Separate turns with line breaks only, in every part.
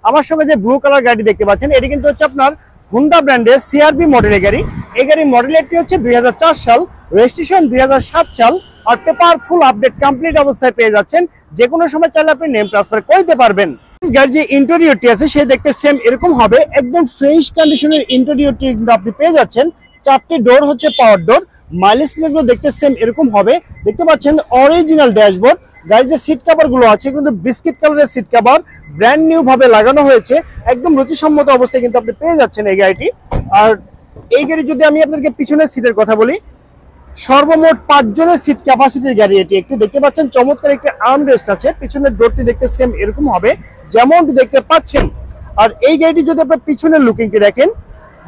আমার সঙ্গে যে ব্লু কালার গাড়ি দেখতে পাচ্ছেন এটি কিন্তু হচ্ছে আপনার হুন্ডা ব্র্যান্ডের সিআরবি মডেলের গাড়ি। এই গাড়ির মডেলটি হচ্ছে 2004 সাল, রেজিস্ট্রেশন 2007 সাল, আর পেপার ফুল আপডেট কমপ্লিট অবস্থায় পেয়ে যাচ্ছেন। যে কোনো সময় চাইলে আপনি নেম ট্রান্সফার করতে পারবেন। গাড়ির যে ইন্টেরিয়রটি আছে সে দেখতে সেম এরকম হবে, একদম ফ্রেশ কন্ডিশনের ইন্টেরিয়রটি কিন্তু আপনি পেয়ে যাচ্ছেন। 4টি ডোর হচ্ছে পাওয়ার ডোর। মাইলেজ প্লেটগুলো দেখতে সেম এরকম হবে। দেখতে পাচ্ছেন অরিজিনাল ড্যাশবোর্ড। গাড়ির যে সিট কভার গুলো আছে কিন্তু বিস্কিট কালারের সিট কভার, ব্র্যান্ড নিউ ভাবে লাগানো হয়েছে, একদম রুচিসম্মত অবস্থায় কিন্তু আপনি পেয়ে যাচ্ছেন এই গাড়িটি। আর এই গাড়ি যদি আমি আপনাদেরকে পিছনের সিটের কথা বলি, সর্বমোট 5 জনের সিট ক্যাপাসিটির গাড়ি এটি একটি। দেখতে পাচ্ছেন চমৎকার একটি আর্মরেস্ট আছে, পিছনের ডোরটি দেখতে সেম এরকম হবে যেমনটি দেখতে পাচ্ছেন। আর এই গাড়িটি যদি আপনার পিছনের লুকিংটি দেখেন,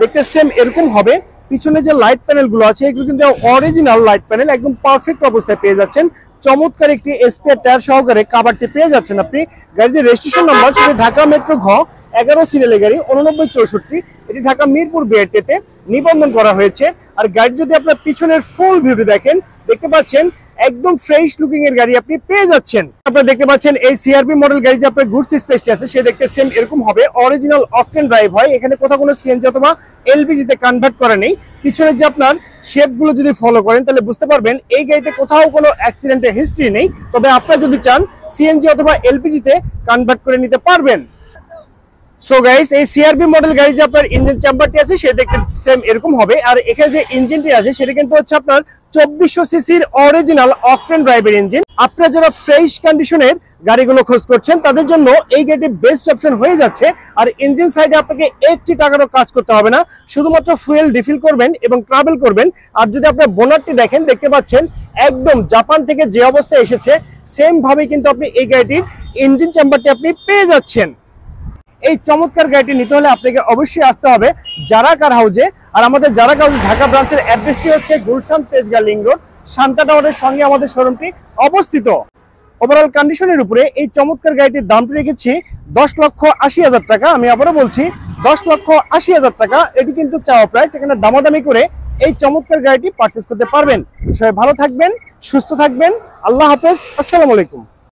দেখতে সেম এরকম হবে। পিছনে যে লাইট প্যানেল গুলো আছে এগুলো কিন্তু অরিজিনাল লাইট প্যানেল, একদম পারফেক্ট অবস্থায় পেয়ে যাচ্ছেন। চমৎকার একটি স্পেয়ার টায়ার সহকারে কাভারটি পেয়ে যাচ্ছেন আপনি। গাড়ির যে রেজিস্ট্রেশন নাম্বার সেটি ঢাকা মেট্রো ঘ 11 সিরিয়ালের গাড়ি 8964, এটি ঢাকা মিরপুর বিআরটিতে নিবন্ধন করা হয়েছে। আর গাড়ি যদি আপনার পিছনের ফুল ভিউটি দেখেন, দেখতে পাচ্ছেন একদম ফ্রেশ লুকিং এর গাড়ি আপনি পেয়ে যাচ্ছেন। আপনারা দেখতে পাচ্ছেন এই সিআরপি মডেল গাড়ি যে আপনার গুডস স্পেসটি আছে সে দেখতে সেম এরকম হবে। অরিজিনাল অকটেন ড্রাইভ হয়, এখানে কোথাও কোনো সিএনজি অথবা এলপিজি তে কনভার্ট করা নেই। পিছনে যে আপনার শেপ গুলো যদি ফলো করেন তাহলে বুঝতে পারবেন এই গাড়িতে কোথাও কোনো অ্যাক্সিডেন্টের হিস্ট্রি নেই। তবে আপনারা যদি চান সিএনজি অথবা এলপিজি তে কনভার্ট করে নিতে পারবেন। সো গাইস, এই সিআরবি মডেল গাড়ি যে আপনার ইঞ্জিন চেম্বারটি আছে সেটা দেখতে সেম এরকম হবে। আর এখানে যে ইঞ্জিনটি আছে সেটা কিন্তু হচ্ছে আপনার 2400 সিসির অরিজিনাল অকটেন ড্রাইভের ইঞ্জিন। আপনারা যারা ফ্রেশ কন্ডিশনের গাড়িগুলো খোঁজ করছেন তাদের জন্য এই গাড়িটি বেস্ট অপশন হয়ে যাচ্ছে। আর ইঞ্জিন সাইডে আপনাকে 80 টাকারও কাজ করতে হবে না, শুধুমাত্র ফুয়েল রিফিল করবেন এবং ট্রাভেল করবেন। আর যদি আপনার বোনারটি দেখেন, দেখতে পাচ্ছেন একদম জাপান থেকে যে অবস্থায় এসেছে সেম ভাবে কিন্তু আপনি এই গাড়িটির ইঞ্জিন চেম্বারটি আপনি পেয়ে যাচ্ছেন। এই চমৎকার গাড়িটি নিতে হলে আপনাকে অবশ্যই আসতে হবে যারা কার হাউজে। আর আমাদের যারা কার ঢাকা ব্রাঞ্চের অ্যাড্রেসটি হচ্ছে গুলশান তেজগাঁ লিং রোড, শান্তা টাওয়ারের সঙ্গে আমাদের শোরুমটি অবস্থিত। ওভারঅল কন্ডিশনের উপরে এই চমৎকার গাড়িটির দামটি রেখেছি 10,80,000 টাকা। আমি আবারও বলছি 10,80,000 টাকা। এটি কিন্তু চাওয়া প্রাইস, এখানে দামাদামি করে এই চমৎকার গাড়িটি পারচেস করতে পারবেন। সবাই ভালো থাকবেন, সুস্থ থাকবেন। আল্লাহ হাফেজ, আসসালামু আলাইকুম।